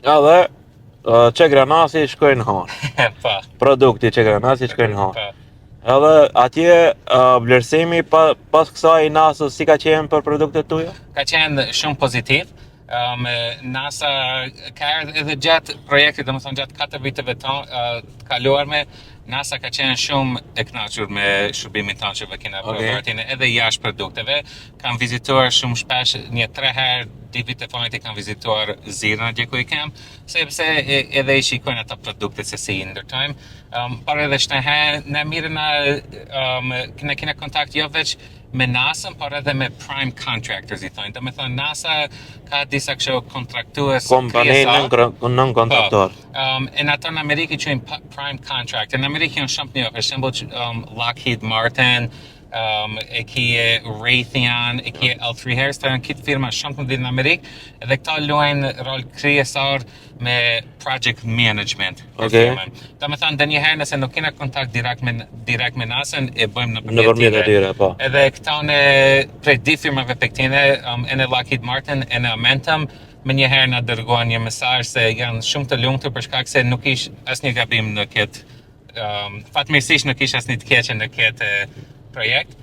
Edhe që granasi shkojnë hanë. Po. Produkti që granasi shkojnë hanë. Po. Edhe atje vlerësimi pas kësaj nasës si ka qenë për produktet tuaja? Ka qenë shumë pozitiv. NASA ka erdhë edhe gjatë projektit, domethënë gjatë 4 viteve të kaluarme, NASA ka qenë shumë e kënaqur me shërbimin tonë që kena bërë edhe jashtë produkteve. Kam vizituar shumë shpesh, 3 herë, 2 vite fonit kam vizituar Zirën atje ku I kem, sepse edhe I shikojnë ata produkte se si I ndërtojmë. Por edhe çdo herë na mirë kena kontakt jo veç me NASA, por edhe me prime contractors I thonë. Domethënë NASA ka disa kështu kontraktues Kompani nën kontraktor. E në ato në Amerikë I quajnë prime contractor. Në Amerikë janë shumë të njohur, për shembull Lockheed Martin, e kije Raytheon, e kije L3Harris, të janë këtë firma shumë të mëdha në Amerikë, edhe këta luajnë rol kryesor me project management. Domethënë ndonjëherë nëse nuk kena kontakt direkt me NASA-n, e bëjmë nëpërmjet atyre, po. Edhe këta prej di firmave pektine, në Lockheed Martin, në Amentum, më njëherë na dërgojnë një mesazh se janë shumë të lumtur për shkak se nuk ish asnjë gabim në këtë fatmirësisht nuk ish asnjë të keqe në këtë projekt.